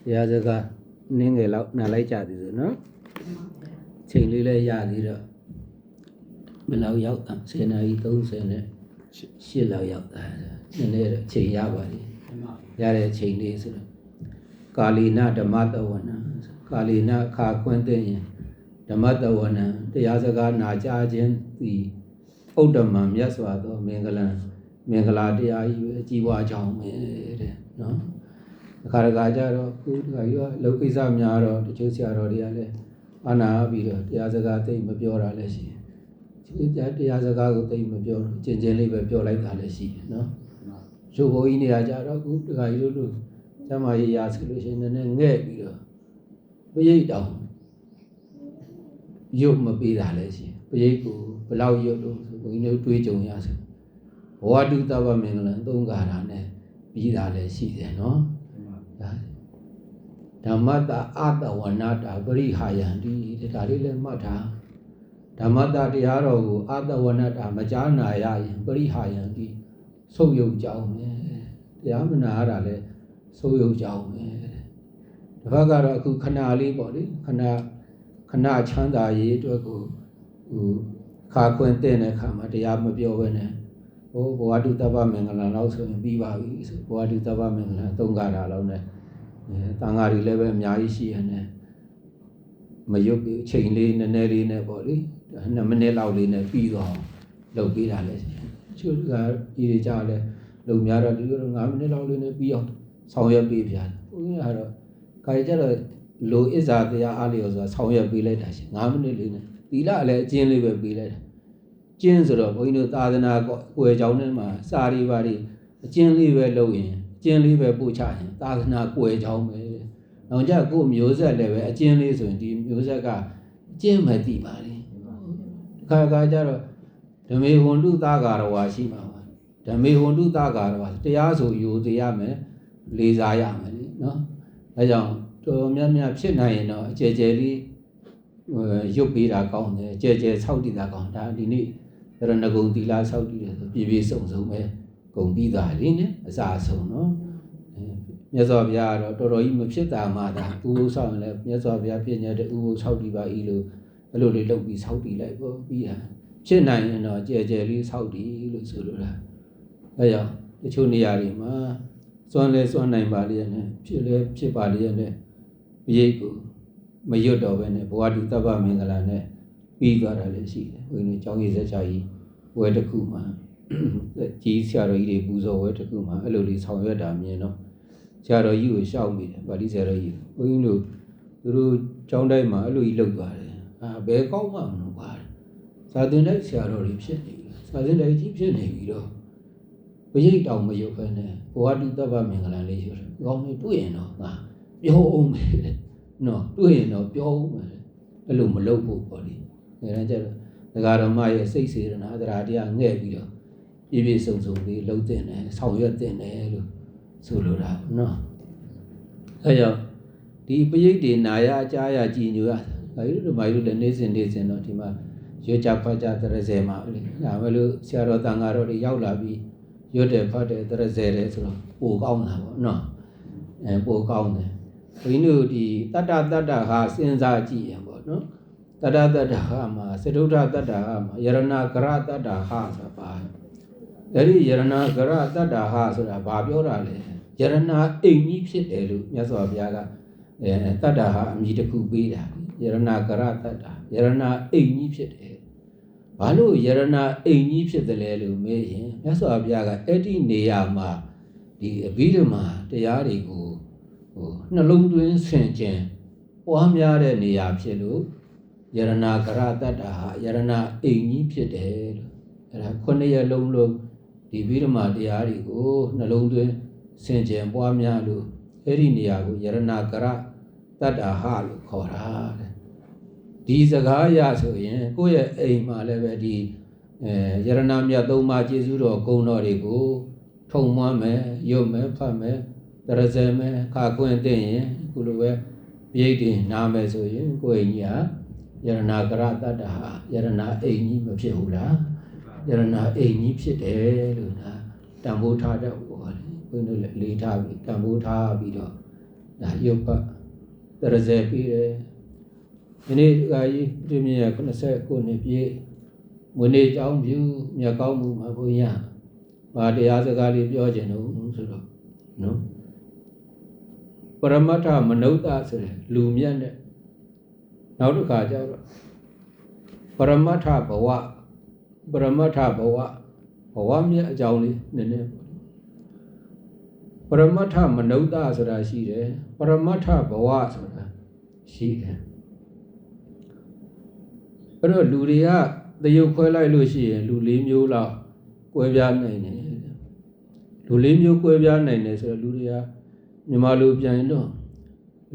တရားစကားနင်းငယ်လောက်နားလိုက်ကြသည်ဆိုနော်ချိန်လေးလဲရသေးတော့ဘယ်လောက်ရောက်တာ10 နာရီ 30 နဲ့ 8 လောက်ရောက်တာနည်းနည်းတော့ချိန်ရပါလိမ့်ရတဲ့ချိန်လေးဆိုတော့ကာလီနဓမ္မတဝနာကာလီနခါခွင့်သိရင်ဓမ္မတဝနာတရားစကားနာကြားခြင်းသည်ဥဒ္ဓမံမြတ်စွာသောမင်္ဂလာတရားကြီးပဲကြီးပွားကြောင်းပဲတဲ့နော်အခါတခါကျတော့ခုတခါကြီးကလောကိစ္စများတော့တချို့ဆရာတော်တွေကလည်းအာနာပြီးတော့တရားစကားသိမပြောတာလည်းရှိတယ်တရားစကားကိုသိမပြောကျင်ကျင်လေးပဲပြောလိုက်တာလည်းရှိတယ်နော်ရုပ်ဘုံကြီးနေရာကြတော့ခုတခါကြီးတို့ကျမကြီးရာဆိုလို့ရှိရင်လည်းငဲ့ပြီးတော့ပရိတ်တောင်ရုပ်မပေးတာလည်းရှိပရိတ်ကိုဘယ်လောက်ရုပ်လို့ဆိုဘုန်းကြီးတို့တွေးကြုံရဆိုဘဝတုတ္တဗမင်္ဂလံသုံးကာရနဲ့ပြီးတာလည်းရှိတယ်နော်ဓမ္မတအတဝနာတာပရိဟာယံဒီဒါလေးလည်းမှတ်ထားဓမ္မတတရားတော်ကိုအတဝနာတာမကြားနာရရင်ပရိဟာယံဒီဆုပ်ယုပ်ကြောင်းပဲတရားမနာရတာလည်းဆုပ်ယုပ်ကြောင်းပဲတစ်ဖက်ကတော့အခုခဏလေးပေါ့လေခဏချမ်းသာရေးအတွက်ကိုခါခွင့်တဲ့အခါမှာတရားမပြောဘဲနဲ့ဘဝတုတ္တဗမင်္ဂလံလောက်ဆိုရင်ပြီးပါပြီဆိုဘဝတုတ္တဗမင်္ဂလံသုံးကားတာလောက်နဲ့တန်ဃာတွေလည်းပဲအများကြီးရှိရတယ်မရုပ်အချိန်လေးနည်းနည်းလေးနဲ့ပေါ့လေ2 မိနစ်လောက်လေးနဲ့ပြီးတော့လုပ်ပေးတာလည်းချို့ကဒီတွေကြားလဲလုံများတော့ဒီလို5 မိနစ်လောက်လေးနဲ့ပြီးအောင်ဆောင်ရွက်ပေးပြန်ဘုရားကတော့ခါကြတော့လိုအစ္စာတရားအားလျော်ဆိုတာဆောင်ရွက်ပေးလိုက်တာရှင်5 မိနစ်လေးနဲ့သီလလည်းအကျဉ်းလေးပဲပေးလိုက်တာကျင်းဆိုတော့ဘုန်းကြီးတို့သာသနာကွယ်ကြောင်းထဲမှာစာရီပါရီအကျဉ်းလေးပဲလုပ်ရင်အကျဉ်းလေးပဲပို့ချရင်သာသနာကွယ်ကြောင်းပဲ။နောက်ကြကိုမျိုးဆက်လည်းပဲအကျဉ်းလေးဆိုရင်ဒီမျိုးဆက်ကအကျဉ်းမသိပါလေ။ခါကြတော့ဓမေဟွန်တုသကာရဝါရှိမှာပါ။ဓမေဟွန်တုသကာရဝါတရားဆိုယူသေးရမယ်လေးစားရမယ်လေနော်။အဲကြောင့်တော်များများဖြစ်နိုင်ရင်တော့အကျယ်ကျယ်လေးရုပ်ပေးတာကောင်းတယ်။ကျယ်ကျယ်ဆောက်တည်တာကောင်းဒါဒီနေ့ရဏဂုံသီလဆောက်တည်တယ်ဆိုပြည့်စုံပဲဂုံပြီးသားလေးနဲ့အစာဆုံးနော်မြတ်စွာဘုရားကတော့တော်တော်ကြီးမဖြစ်တာမှသာဥပုသ်ဆောက်ရင်လည်းမြတ်စွာဘုရားပြည့်ညတ်တဲ့ဥပုသ်ဆောက်တည်ပါ၏လို့အဲ့လိုလေးလုပ်ပြီးဆောက်တည်လိုက်ပေါ့ပြီးတာဖြစ်နိုင်ရင်တော့ကြဲကြဲလေးဆောက်တည်လို့ဆိုလိုတာအဲကြောင့်တချို့နေရာတွေမှာစွမ်းလဲစွမ်းနိုင်ပါလေနဲ့ဖြစ်လဲဖြစ်ပါလေနဲ့ပြိတ်ကိုမရွတ်တော့ပဲနဲ့ဘဝတုတ္တဗမင်္ဂလာနဲ့ပြီးသွားတာလည်းရှိတယ်ဘုန်းကြီးကျောင်းကြီးဆက်ချာကြီးဝဲတစ်ခုမှာကြီးဆရာတော်ကြီးတွေပူဇော်ဝဲတစ်ခုမှာအဲ့လိုလေးဆောင်ရွက်တာမြင်တော့ဆရာတော်ကြီးကိုရှောက်မိတယ်ဗာလိဆရာတော်ကြီးဘုန်းကြီးတို့သူတို့ကျောင်းတိုင်းမှာအဲ့လိုကြီးလုပ်သွားတယ်ဘယ်ကောင်းမှမလို့ပါစာသင်တိုက်ဆရာတော်တွေဖြစ်နေပြီစာသင်တိုက်ကြီးဖြစ်နေပြီတော့ဘရိတ်တောင်မရုပ်ခဲနဲ့ဘဝတုတ္တဗမင်္ဂလာလေးရှိတယ်ကောင်းနေတွေ့ရင်တော့ငါပြောအောင်မယ်နော်တွေ့ရင်တော့ပြောအောင်မယ်အဲ့လိုမလုပ်ဖို့ပေါ့လေငယ်တန်းကျတော့ဒကာတော်မရဲ့စိတ်စေတနာတရားတရားငဲ့ပြီးတော့ပြည့်ပြည့်စုံစုံလေးလှုပ်တင်တယ်ဆောင်ရွက်တင်တယ်လို့ဆိုလိုတာနော်အဲကြောင့်ဒီပရိတ်တွေနာရအကြားရကြည်ညိုရအဲဒီလိုမိုင်းလို့လည်းနေစဉ်တော့ဒီမှာရွတ်ကြဖတ်ကြတရဇေမှာလေဒါပဲလို့ဆရာတော်တန်ဃာတော်တွေရောက်လာပြီးရွတ်တယ်ဖတ်တယ်တရဇေတယ်ဆိုတော့ပိုကောင်းတာပေါ့နော်ပိုကောင်းတယ်ဘုန်းကြီးတို့ဒီတတ္တဟာစဉ်းစားကြည့်ရင်ပေါ့နော်တတ္တဟာမှာသတုထတတ္တဟာမှာယရဏဂရတတ္တဟာဆိုတာပါအဲ့ဒီယရဏဂရတတ္တဟာဆိုတာဘာပြောတာလဲယရဏအိမ်ကြီးဖြစ်တယ်လို့မြတ်စွာဘုရားကတတ္တဟာအမည်တစ်ခုပေးတာယရဏဂရတတ္တယရဏအိမ်ကြီးဖြစ်တယ်ဘာလို့ယရဏအိမ်ကြီးဖြစ်တယ်လဲလို့မေးရင်မြတ်စွာဘုရားကအဲ့ဒီနေရာမှာဒီအဘိဓမ္မာတရားတွေကိုနှလုံးသွင်းဆင်ခြင်ပွားများတဲ့နေရာဖြစ်လို့ယရဏဂရတတ္တဟာယရဏအိမ်ကြီးဖြစ်တယ်လို့အဲ့ဒါ9 ရက်လုံးဒီဗိဓမာတရားတွေကိုနှလုံးသွင်းဆင်ခြင်ပွားများလို့အဲ့ဒီနေရာကိုယရဏဂရတတ္တဟာလို့ခေါ်တာတဲ့ဒီစကားအရဆိုရင်ကိုယ့်ရဲ့အိမ်မှာလည်းပဲဒီယရဏမြတ်သုံးပါးကျေးဇူးတော်ဂုဏ်တော်တွေကိုထုံမွမ်းမယ်ရုပ်မယ်ဖတ်မယ်တရဇေမယ်ခါခွင့်သိရင်ခုလိုပဲပြိတ်တင်နားမယ်ဆိုရင်ကိုယ့်အိမ်ကြီးဟာယရဏဂရတတ္တဟာယရဏအိမ်ကြီးမဖြစ်ဘူးလားယရဏအိမ်ကြီးဖြစ်တယ်လို့ဒါတန်ဖိုးထားတတ်ပေါ့လေဘုန်းကြီးတို့လေးထားပြီးတန်ဖိုးထားပြီးတော့ ဒါရုပ်ကတရဇေပြီးတယ်ဒီနေ့ကကြီးပြည့်မြတ်89နှစ်ပြည့်မွေးနေ့ကြောင်းပြုမြတ်ကောင်းမှုမှာဘုရားဘာတရားစကားလေးပြောခြင်းလို့ဆိုတော့နော်ပရမတ္ထမနုဿဆိုတဲ့လူမြတ်နဲ့နောက်တစ်ခါကျတော့ပရမတ္ထဘဝပရမတ္ထဘဝမြတ်အကြောင်းလေးနည်းနည်းပရမတ္ထမနုဿဆိုတာရှိတယ်ပရမတ္ထဘဝဆိုတာရှိတယ်အဲ့တော့လူတွေကတရုပ်ခွဲလိုက်လို့ရှိရင်လူ၄မျိုးလောက်ကွဲပြားနိုင်တယ်လူ၄မျိုးကွဲပြားနိုင်တယ်ဆိုတော့လူတွေကမြန်မာလူပြန်တော့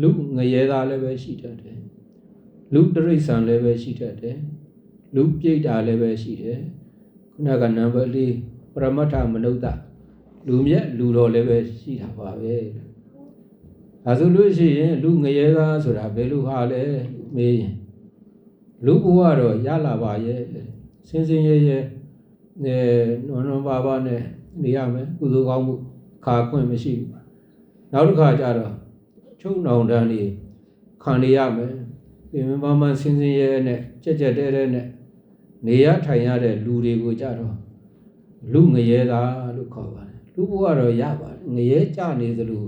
လူငရဲသားလည်းပဲရှိတတ်တယ်လူတရိစ္ဆာန်လည်းပဲရှိတတ်တယ်လူပြိတ္တာလည်းပဲရှိတယ်ခုနကနံပါတ်၄ပရမတ္ထမနုဿလူမြတ်လူတော်လည်းပဲရှိတာပါပဲဒါဆိုလို့ရှိရင်လူငရဲသားဆိုတာဘယ်လိုဟာလဲမေးရင်လူဘဝတော့ရလာပါရဲ့စင်စင်ရဲရဲနွန်ပါပါနဲ့နေရမယ်ကုသိုလ်ကောင်းမှုခါခွင့်မရှိဘူးနောက်တစ်ခါကျတော့ချုံနောင်တန်းနေခံနေရမယ်ဒီမမစင်စင်ရဲနဲ့ကြက်တဲနဲ့နေရထိုင်ရတဲ့လူတွေကိုကြတော့လူငရဲသားလို့ခေါ်ပါတယ်လူဘဝတော့ရပါတယ်ငရဲကြနေသလို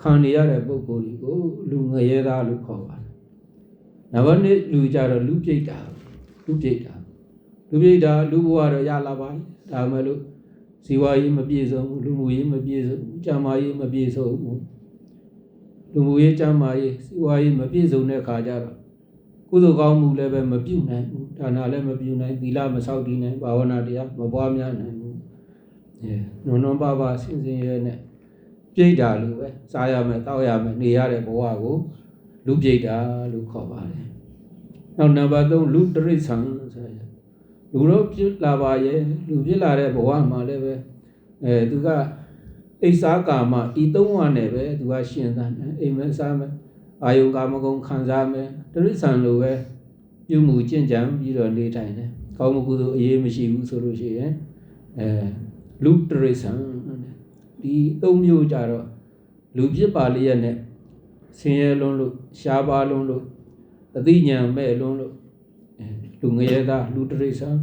ခံနေရတဲ့ပုဂ္ဂိုလ်တွေကိုလူငရဲသားလို့ခေါ်ပါတယ်နံပါတ်2လူကြတော့လူပြိတ္တာလူဘဝတော့ရလာပါဒါမှမဟုတ်ဇီဝရေးမပြည့်စုံဘူးလူမှုရေးမပြည့်စုံဘူးကျမ်းမာရေးမပြည့်စုံဘူးလူမှုရေးကျမ်းမာရေးဇီဝရေးမပြည့်စုံတဲ့အခါကျတော့ကုသိုလ်ကောင်းမှုလည်းပဲမပြုနိုင်ဘူးဒါနလည်းမပြုနိုင်သီလမဆောက်တည်နိုင်ဘာဝနာတရားမပွားများနိုင်ဘူးနွန်ပါပါစင်စင်ရဲနဲ့ပြိတ္တာလို့ပဲစားရမယ်တောက်ရမယ်နေရတဲ့ဘဝကိုလူပြိတ္တာလို့ခေါ်ပါတယ်နောက်နံပါတ်3လူတရိစ္ဆာန်ဆိုရလူတော့ပြစ်လာပါရဲ့လူပြစ်လာတဲ့ဘဝမှာလည်းပဲသူကအိစ္ဆာကာမဤ3ဝနဲ့ပဲသူကရှင်သန်အိမ်မစားမယ်အာယုကာမဂုဏ်ခံစားမယ်တရိစ္ဆာန်လိုပဲပြုမှုကျင့်ကြံပြီးတော့နေထိုင်တယ်ကောင်းမှုကုသိုလ်အရေးမရှိဘူးဆိုလို့ရှိရင်လူတရိစ္ဆာန်ဒီ3မျိုးကြတော့လူပြစ်ပါလျက်နဲ့ဆင်းရဲလုံးလို့ရှားပါလုံးလို့အသိဉာဏ်မဲ့လုံးလို့လူငရဲသားလူတရိစ္ဆာန်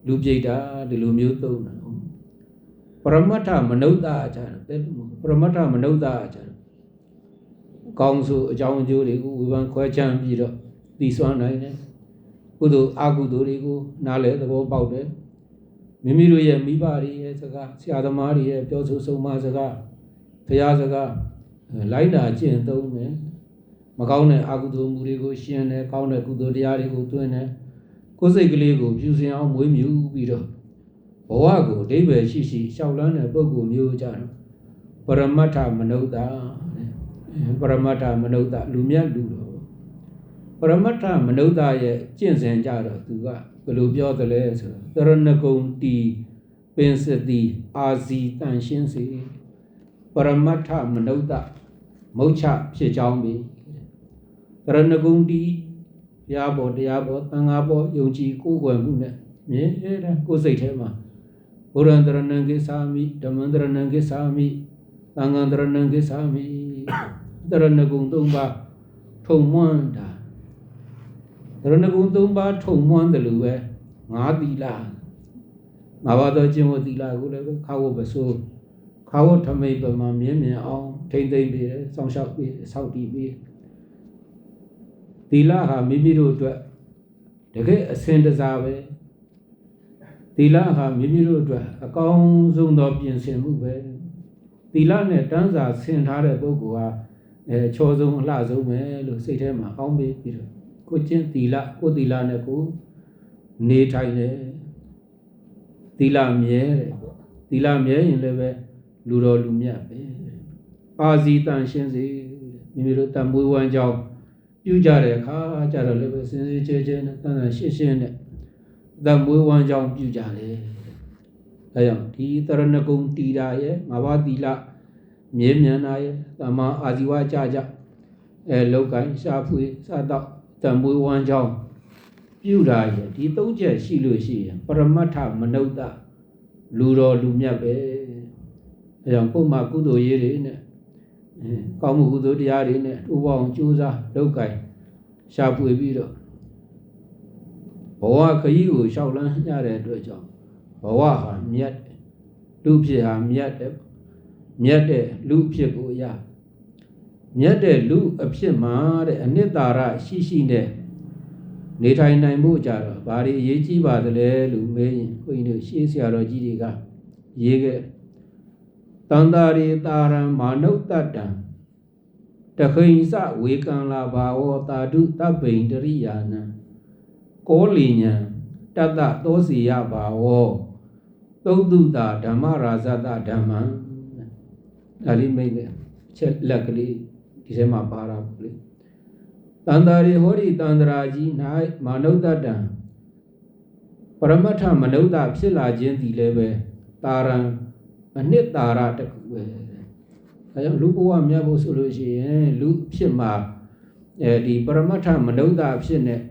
လူပြိတ္တာဒီလိုမျိုးသုံးတာပရမတ္ထမနုဿအကြတယ်ပရမတ္ထမနုဿအကြတယ်ကောင်းစုအကြောင်းအကျိုးတွေကိုဝေဖန်ခွဲခြမ်းပြီးတော့သိစွမ်းနိုင်တယ်ကုသိုလ်အကုသိုလ်တွေကိုနားလည်သဘောပေါက်တယ်မိမိတို့ရဲ့မိဘတွေရဲ့စကားဆရာသမားတွေရဲ့ပြောဆိုဆုံးမစကားဘုရားစကားလိုက်နာကျင့်သုံးတယ်မကောင်းတဲ့အကုသိုလ်မှုတွေကိုရှင်းတယ်ကောင်းတဲ့ကုသိုလ်တရားတွေကိုသွင်းတယ်ကိုယ်စိတ်ကလေးကိုပြုစင်အောင်မွေးမြူပြီးတော့ဘဝကိုအဓိပ္ပာယ်ရှိရှောက်လန်းတဲ့ပုဂ္ဂိုလ်မျိုးကြတော့ပရမတ္ထမနုဿပရမတ္ထမနုဿလူမြတ်လူတော်ပရမတ္ထမနုဿရဲ့ကျင့်စဉ်ကြတော့သူကဘယ်လိုပြောသလဲဆိုတော့တရဏဂုံတီပင်စတိအာဇီတန်ရှင်းစေပရမတ္ထမနုဿမုတ်ချဖြစ်ကြောင်းပြီတရဏဂုံတီဘုရားပေါ်တရားပေါ်သံဃာပေါ်ယုံကြည်ကိုးကွယ်မှုနဲ့မြဲတဲ့ကိုယ်စိတ်ထဲမှာဘုရားတရဏံကိသာမိဓမ္မံတရဏံကိသာမိသံဃံတရဏံကိသာမိတရဏဂုံ3ပါးထုံမွန်းတာတရဏဂုံ3ပါးထုံမွန်းတယ်လို့ပဲ5သီလ5ပါးသောကျင့်ဝတ်သီလကိုလည်းခါဝတ်ပစိုးခါဝတ်ထမိတ်ပမာမြင်အောင်ထိမ့်သိမ့်ပြီးစောင့်ရှောက်ပြီးဆောက်တည်ပြီးသီလဟာမိမိတို့အတွက်တကယ်အစင်တစားပဲသီလဟာမိမိတို့အတွက်အကောင်းဆုံးသောပြင်ဆင်မှုပဲသီလနဲ့တန်းစာဆင်ထားတဲ့ပုဂ္ဂိုလ်ဟာချောဆုံးအလှဆုံးပဲလို့စိတ်ထဲမှာအောင်းပေးပြီးတော့ကိုကျင့်သီလကိုသီလနဲ့ကိုနေထိုင်တယ်သီလမြဲတယ်သီလမြဲရင်လည်းပဲလူတော်လူမြတ်ပဲအာဇီတန်ရှင်းစေမိမိတို့တန်မွေးဝမ်းကြောင်းပြုကြတဲ့အခါကျတော့လည်းပဲစင်စစ်ချေချေနဲ့တန်တန်ရှင်းရှင်းနဲ့တန်မွေးဝမ်းကြောင်းပြုကြတယ်ဒါကြောင့်ဒီတရဏဂုံတီတာရဲ့ငါးပါးသီလမြဲမြံတာရဲ့တမ္မာအာဇီဝကြကြလောက်ကိုင်းရှားဖွေစတော့တန်မွေးဝမ်းကြောင်းပြုတာရဲ့ဒီ၃ချက်ရှိလို့ရှိရင်ပရမတ္ထမနုဿလူတော်လူမြတ်ပဲအဲကြောင့်ပုံမှန်ကုသိုလ်ရေးတွေနဲ့ ကောင်းမှုကုသိုလ်တရားတွေနဲ့ဥပအောင်ကြိုးစားလုပ်ကိုင်ရှာဖွေပြီးတော့ဘဝခရီးကိုလျှောက်လန်းရတဲ့အတွက်ကြောင့်ဘဝဟာမြတ်လူဖြစ်ဟာမြတ်တဲ့လူဖြစ်ကိုရမြတ်တဲ့လူအဖြစ်မှာတဲ့အနှစ်သာရရှိနဲ့နေထိုင်နိုင်ဖို့ကြတော့ဘာတွေအရေးကြီးပါသလဲလို့မေးရင်ခွင်တို့ရှေးဆရာတော်ကြီးတွေကရေးခဲ့တန္တာရိတာရံမာနုတ္တတံတခိဉ္စဝေကံလာဘာဝတာဓုတပ္ပိန္ဒရိယာနံကောလီညာတတ္တသောစီယဘာဝသုဒ္ဓတာဓမ္မရာဇတဓမ္မံဒါလေးမိတ်လေချက်လက်ကလေးဒီထဲမှာပါတာပေါ့လေတန္တာရိဟောဒီတန္တရာကြီး၌မာနုတ္တတံပရမတ္ထမနုဿဖြစ်လာခြင်းသည်လည်းပဲတာရံအနှစ်သာရတခုပဲဒါကြောင့်လူဘဝမြတ်ဖို့ဆိုလို့ရှိရင်လူဖြစ်မှာဒီပရမတ္ထမနုဿဖြစ်နဲ့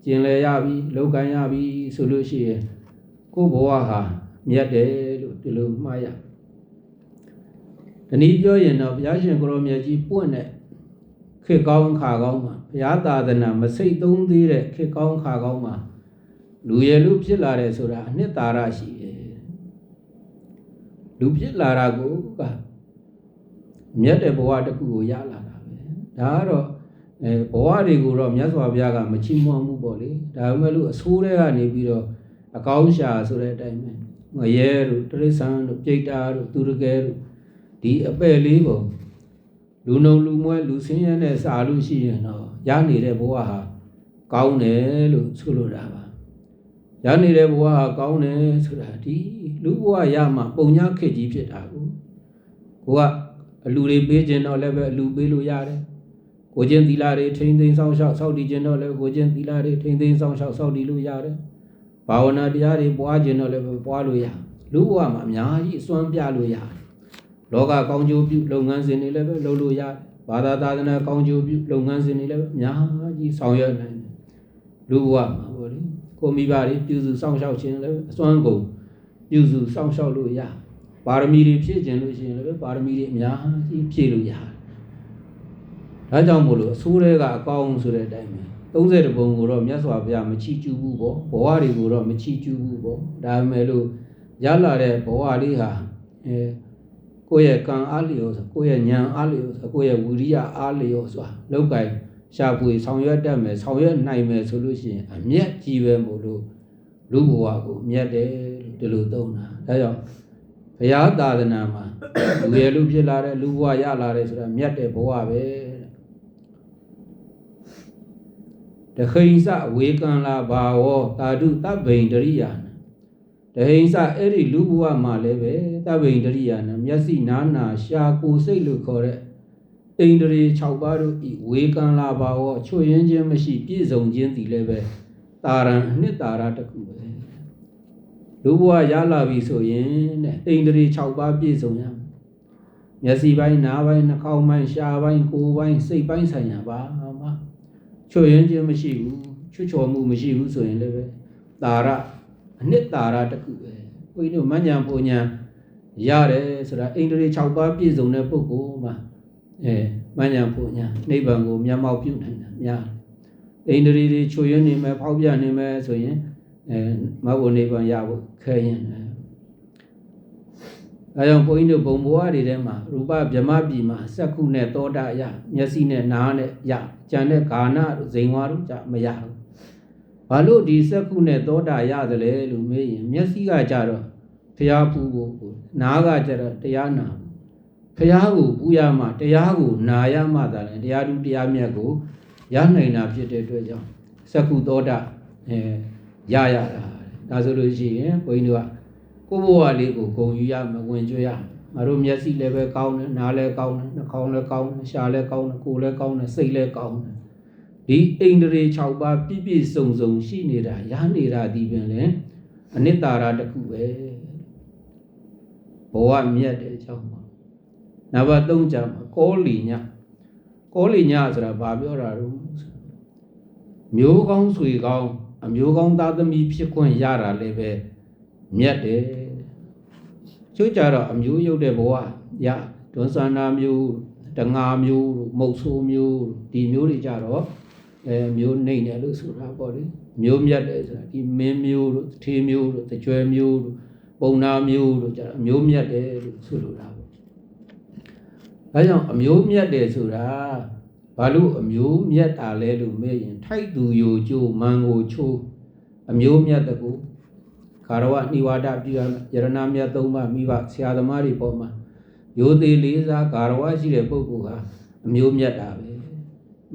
ကျင်လည်ရပြီလောက်ကန်ရပြီဆိုလို့ရှိရင်ကိုယ်ဘဝဟာမြတ်တယ်လို့ဒီလိုမှားရတနည်းပြောရင်တော့ဘုရားရှင်ကိုရောမြတ်ကြီးပွင့်တဲ့ခေတ်ကောင်းခါကောင်းမှာဘုရားသာသနာမစိတ်သုံးသေးတဲ့ခေတ်ကောင်းခါကောင်းမှာလူရလူဖြစ်လာတယ်ဆိုတာအနှစ်သာရရှိတယ်လူဖြစ်လာတာကိုကမြတ်တဲ့ဘဝတစ်ခုကိုရလာတာပဲဒါကတော့ဘဝတွေကိုတော့မြတ်စွာဘုရားကမချီးမွမ်းဘူးပေါ့လေဒါပေမဲ့လို့အဆိုးတွေကနေပြီးတော့အကောင်းရှာဆိုတဲ့အတိုင်းပဲငရဲတို့တရိစ္ဆာန်တို့ပြိတ္တာတို့သူရကဲတို့ဒီအပယ်လေးပုံလူနှုံလူမွဲလူဆင်းရဲနဲ့စာလို့ရှိရင်တော့ရနေတဲ့ဘဝဟာကောင်းတယ်လို့ဆိုလိုတာပါရနေတဲ့ဘဝဟာကောင်းတယ်ဆိုတာဒီလူဘဝရမှပုံညာခေတ်ကြီးဖြစ်တာကိုကအလူတွေပေးခြင်းတော့လည်းပဲအလူပေးလို့ရတယ်ကိုချင်းသီလတွေထိမ့်သိမ်းဆောင်ရှောက်စောင့်တည်ခြင်းတော့လည်းကိုချင်းသီလတွေထိမ့်သိမ်းဆောင်ရှောက်စောင့်တည်လို့ရတယ်ဘာဝနာတရားတွေပွားခြင်းတော့လည်းပွားလို့ရလူဘဝမှာအများကြီးအစွမ်းပြလို့ရတယ်လောကကောင်းကျိုးပြုလုပ်ငန်းစဉ်တွေလည်းပဲလုပ်လို့ရတယ်ဘာသာသာသနာကောင်းကျိုးပြုလုပ်ငန်းစဉ်တွေလည်းပဲအများကြီးဆောင်ရွက်နိုင်တယ်လူဘဝမှာပေါ့လေကိုမိဘတွေပြုစုစောင့်ရှောက်ခြင်းလည်းအစွမ်းကုန်ပြုစုစောင့်ရှောက်လို့ရပါရမီတွေဖြည့်ခြင်းလို့ရှိရင်လည်းပါရမီတွေအများကြီးဖြည့်လို့ရတယ်ဒါကြောင့်မို့လို့အဆိုးတွေကအကောင်းဆိုတဲ့အတိုင်းပဲ30ပုံကိုတော့မြတ်စွာဘုရားမချီးကျူးဘူးပေါ့ဘဝတွေကိုတော့မချီးကျူးဘူးပေါ့ဒါပေမဲ့လို့ရလာတဲ့ဘဝလေးဟာကိုယ့်ရဲ့ကံအားလျော်ဆိုကိုယ့်ရဲ့ဉာဏ်အားလျော်ဆိုကိုယ့်ရဲ့ဝိရိယအားလျော်ဆိုတာလောက်ကင်ရှာဖွေဆောင်ရွက်တတ်မယ်ဆောင်ရွက်နိုင်မယ်ဆိုလို့ရှိရင်အမျက်ကြီးပဲမို့လို့လူဘဝကိုမြတ်တယ်လို့ဒီလိုသုံးတာဒါကြောင့်ဘုရားသာသနာမှာလူရလူဖြစ်လာတဲ့လူဘဝရလာတယ်ဆိုတာမြတ်တဲ့ဘဝပဲတခိဉ္စဝေကံလာဘာဝတာဓုတပ္ပိန္ဒရိယာနတဟိဉ္စအဲ့ဒီလူဘဝမှာလည်းပဲတပ္ပိန္ဒရိယာနမျက်စိနာနာရှာကိုယ်စိတ်လို့ခေါ်တဲ့ဣန္ဒြေ6ပါးတို့ဤဝေကံလာဘာဝချွတ်ယင်းခြင်းမရှိပြည့်စုံခြင်းသည်လည်းပဲတာရံအနှစ်သာရတစ်ခုပဲလူဘဝရလာပြီဆိုရင်တဲ့ဣန္ဒြေ6ပါးပြည့်စုံရမျက်စိပိုင်းနားပိုင်းနှာခေါင်းပိုင်းရှားပိုင်းကိုယ်ပိုင်းစိတ်ပိုင်းဆိုင်ရာပါမှချွတ်ယင်းခြင်းမရှိဘူးချွတ်ချော်မှုမရှိဘူးဆိုရင်လည်းပဲတာရအနှစ်သာရတစ်ခုပဲဘုန်းကြီးတို့မဉ္ဇဉ်ပုံညာရတယ်ဆိုတာဣန္ဒြေ6ပါးပြည့်စုံတဲ့ပုဂ္ဂိုလ်မှာမဉ္ဇဉ်ပုံညာနိဗ္ဗာန်ကိုမျက်မှောက်ပြုနိုင်တာများဣန္ဒြေတွေချွတ်ယင်းနေမယ်ဖောက်ပြနေမယ်ဆိုရင်မဘုံနိဗ္ဗာန်ရဖို့ခဲရင်အဲကြောင့်ဘုန်းကြီးတို့ဘုံဘဝတွေထဲမှာရူပဗြဟ္မပြည်မှာစက္ခုနဲ့သောတာယမျက်စိနဲ့နားနဲ့ယကြံတဲ့ဂါနတို့ဇိန်ဝါတို့ကြမရဘူးဘာလို့ဒီစက္ခုနဲ့သောတာရသလဲလို့မေးရင်မျက်စိကကြတော့ဘုရားပူဖို့နားကကြတော့တရားနာဘုရားကိုပူရမှတရားကိုနာရမှသာလေတရားဓုတရားမြတ်ကိုရနိုင်တာဖြစ်တဲ့အတွက်ကြောင့်စက္ခုသောတာရတာဒါဆိုလို့ရှိရင်ဘုန်းကြီးတို့ကကိုယ်ဘဝလေးကိုဂုဏ်ယူရမဝင်ကြွရငါတို့မျက်စိလည်းပဲကောင်းတယ်နားလည်းကောင်းတယ်နှာခေါင်းလည်းကောင်းတယ်ရှားလည်းကောင်းတယ်ကိုယ်လည်းကောင်းတယ်စိတ်လည်းကောင်းတယ်ဒီဣန္ဒြေ6ပါးပြည့်ပြည့်စုံစုံရှိနေတာရနေတာဒီပင်လေအနိတ္တာရတစ်ခုပဲဘဝမြတ်တဲ့အကြောင်းပါနံပါတ်3ကျမှာကောလီညဆိုတာဘာပြောတာတော့မျိုးကောင်းဆွေကောင်းအမျိုးကောင်းသားသမီးဖြစ်ခွင့်ရတာလည်းပဲမြတ်တယ်ချို့ကြတော့အမျိုးရုပ်တဲ့ဘဝရဒွန်ဆန္ဒမျိုး တငါမျိုးမုတ်ဆိုးမျိုးဒီမျိုးတွေကြတော့မျိုးနှိမ့်တယ်လို့ဆိုတာပေါ့လေမျိုးမြတ်တယ်ဆိုတာဒီမင်းမျိုးတို့ထေးမျိုးတို့တကြွယ်မျိုးတို့ပုံနာမျိုးတို့ကြတော့မျိုးမြတ်တယ်လို့ဆိုလိုတာပေါ့ဒါကြောင့်အမျိုးမြတ်တယ်ဆိုတာဘာလို့အမျိုးမြတ်တာလဲလို့မေးရင်ထိုက်သူယိုကျိုးမန်ကိုချိုးအမျိုးမြတ်တကူခါရဝနိဝါဒပြုရယရဏမြတ်သုံးပါးမိဘဆရာသမားတွေပေါ်မှာရိုသေလေးစားဂါရဝရှိတဲ့ပုဂ္ဂိုလ်ဟာအမျိုးမြတ်တာပဲ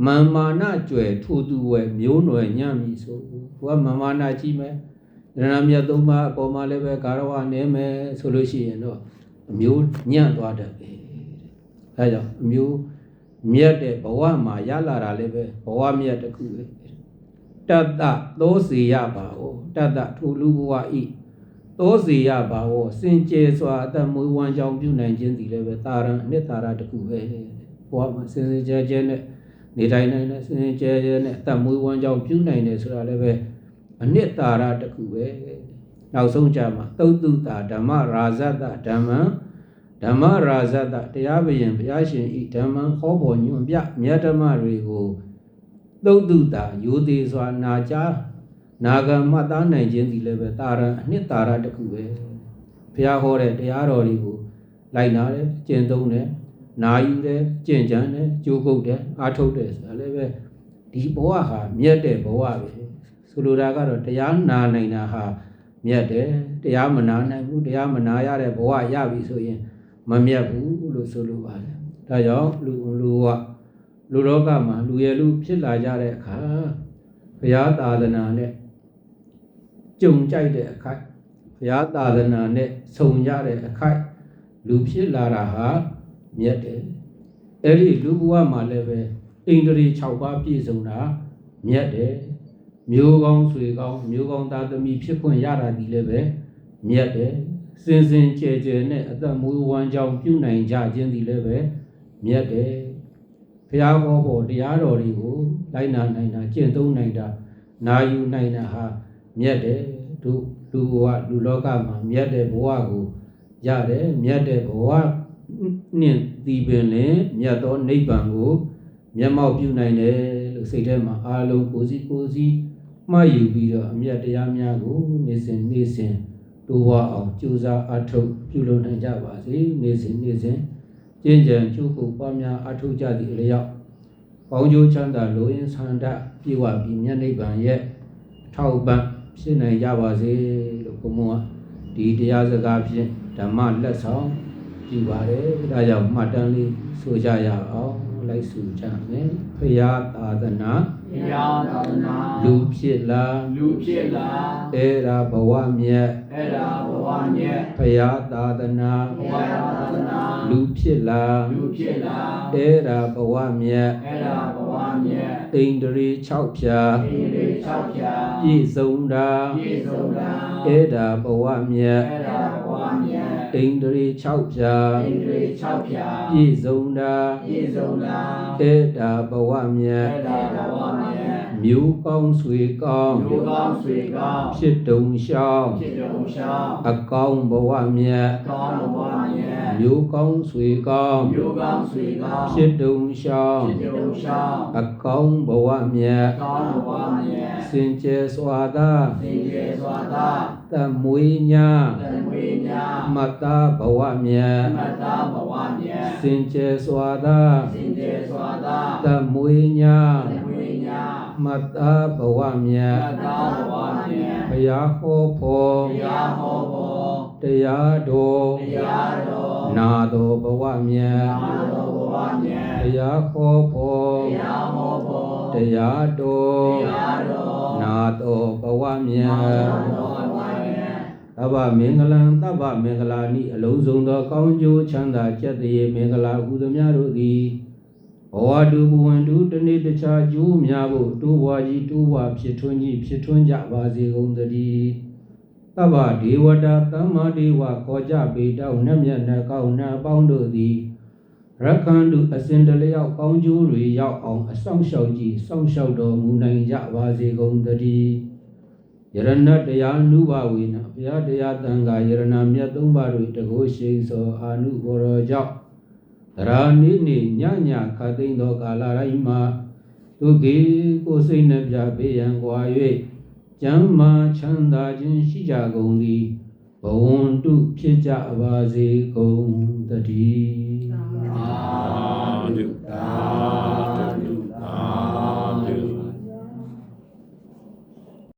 မာမာနကြွယ်ထိုသူဝယ်မျိုးနွယ်ညံ့ပြီဆိုသူကမာမာနကြီးမယ်ယရဏမြတ်သုံးပါးအပေါ်မှာလည်းပဲဂါရဝနည်းမယ်ဆိုလို့ရှိရင်တော့အမျိုးညံ့သွားတတ်ပဲအဲကြောင့်အမျိုးမြတ်တဲ့ဘဝမှာရလာတာလည်းပဲဘဝမြတ်တစ်ခုပဲတတ္တသောစီရပါဩတတ္တထိုလူဘဝဤသောစီရပါဩစင်ကြယ်စွာအသက်မွေးဝမ်းကြောင်းပြုနိုင်ခြင်းသည်လည်းပဲတာရံအနှစ်သာရတစ်ခုပဲဘဝမှာစင်စင်ကြယ်ကြယ်နဲ့နေတိုင်းနိုင်တဲ့စင်စင်ကြယ်ကြယ်နဲ့အသက်မွေးဝမ်းကြောင်းပြုနိုင်တယ်ဆိုတာလည်းပဲအနှစ်သာရတစ်ခုပဲနောက်ဆုံးကြမှာသုတ်တုတာဓမ္မရာဇတဓမ္မံဓမ္မရာဇတတရားဘယင်ဘုရားရှင်ဤဓမ္မံဟောပေါ်ညွန်ပြမြတ်ဓမ္မတွေကိုသုတ်တုတာရိုသေစွာနာကြားနာဂံမှတ်သားနိုင်ခြင်းဒီလည်းပဲတာရံအနှစ်သာရတစ်ခုပဲဘုရားဟောတဲ့တရားတော်တွေကိုလိုက်နာတယ်ကျင့်သုံးတယ်နာယူတယ်ကျင့်ကြံတယ်ကြိုးကုပ်တယ်အားထုတ်တယ်ဆိုတာလည်းပဲဒီဘဝဟာမြတ်တဲ့ဘဝပဲဆိုလိုတာကတော့တရားနာနိုင်တာဟာမြတ်တယ်တရားမနာနိုင်ဘူးတရားမနာရတဲ့ဘဝရပြီဆိုရင်မမြတ်ဘူးလို့ဆိုလိုပါတယ်ဒါကြောင့်လူလောကမှာလူရလူဖြစ်လာကြတဲ့အခါဘုရားသာသနာနဲ့ကြုံကြိုက်တဲ့အခိုက်ဘုရားသာသနာနဲ့ဆုံကြတဲ့အခိုက်လူဖြစ်လာတာဟာမြတ်တယ်အဲ့ဒီလူဘဝမှာလည်းပဲအိန္ဒြေ6ပါးပြည့်စုံတာမြတ်တယ်မျိုးကောင်းဆွေကောင်းမျိုးကောင်းသားသမီးဖြစ်ခွင့်ရတာဒီလည်းပဲမြတ်တယ်စင်စင်ကြယ်ကြယ်နဲ့အသက်မွေးဝမ်းကြောင်းပြုနိုင်ကြခြင်းဒီလည်းပဲမြတ်တယ်ဘုရားဟောဖို့တရားတော်တွေကိုလိုက်နာနိုင်တာကျင့်သုံးနိုင်တာနာယူနိုင်တာဟာမြတ်တယ်တို့လူဘဝလူလောကမှာမြတ်တဲ့ဘဝကိုရတယ်မြတ်တဲ့ဘဝနှင့်ဒီပင်လင်မြတ်သောနိဗ္ဗာန်ကိုမျက်မှောက်ပြုနိုင်တယ်လို့စိတ်ထဲမှာအားလုံးကိုစီမှတ်ယူပြီးတော့အမြတ်တရားများကိုနေ့စဉ်တိုးဝအောင်ကြိုးစားအထောက်ပြုလုပ်နိုင်ကြပါစေနေ့စဉ်ကျင့်ကြံကြိုးကိုပွားများအထောက်ကြသည့်အလျောက်ကောင်းကျိုးချမ်းသာလိုရင်းဆန္ဒပြေဝပြီးမြတ်နိဗ္ဗာန်ရဲ့ထောက်ပံ့ဖြစ်နိုင်ကြပါစေလို့ဘုံမောဒီတရားစကားဖြင့်ဓမ္မလက်ဆောင်ပြုပါတယ်ဒါကြောင့်မှတ်တမ်းလေးဆိုကြရအောင်လိုက်ဆိုကြမယ်ဘုရားသာသနာလူဖြစ်လားအဲ့ဒါဘဝမြတ်ဘုရားသာသနာလူဖြစ်လားအဲ့ဒါဘဝမြတ်အိန္ဒြေ6ဖြာပြည့်စုံတာအဲ့ဒါဘဝမြတ်အိန္ဒြေ6ဖြာပြည့်စုံတာအဲ့ဒါဘဝမြတ်မျိုးကောင်းဆွေကောင်းဖြစ်တုံရှောင်းအကောင်းဘဝမြတ်မျိုးကောင်းဆွေကောင်းဖြစ်တုံရှောင်းအကောင်းဘဝမြတ်စင်ကြယ်စွာသာတမွေးညာမတ္တဘဝမြတ်စင်ကြယ်စွာသာတမွေးညာမတ္တဘဝမြတ်ဘုရားဟောဖို့တရားတော်နာတော်ဘဝမြတ်ဘုရားဟောဖို့တရားတော်နာတော်ဘဝမြတ်သဗ္ဗမင်္ဂလံသဗ္ဗမင်္ဂလာနိအလုံးစုံသောကောင်းကျိုးချမ်းသာကျက်တည်းမင်္ဂလာဟုသမျှတို့သည်ဘဝတုဘဝင်တုတနေ့တခြားကျိုးများဖို့တိုးဘွားကြီးတိုးဘွားဖြစ်ထွန်းကြပါစေကုန်သတည်းသဗ္ဗဒေဝတာသမ္မာဒေဝခေါ်ကြပေတောင်းနှမျက်နှာကောင်းနှအပေါင်းတို့သည်ရက္ခန္တုအစဉ်တလျောက်ကောင်းကျိုးတွေရောက်အောင်အဆောင်ရှောက်ကြည်စောင့်ရှောက်တော်မူနိုင်ကြပါစေကုန်သတည်းယရဏတရားနုဘဝေနဘုရားတရားတန်ခါယရဏမြတ်သုံးပါးတို့တကုရှိန်သောအာနုဘော်တော်ကြောင့် တရာနိနိညညခတ်သိမ်းသောကာလတိုင်းမှာဒုက္ခေကိုယ်စိတ်နှပြဘေးရန်ကွာ၍ကျမ်းမာချမ်းသာခြင်းရှိကြကုန်သည်ဘဝန္တုဖြစ်ကြပါစေကုန်တည်း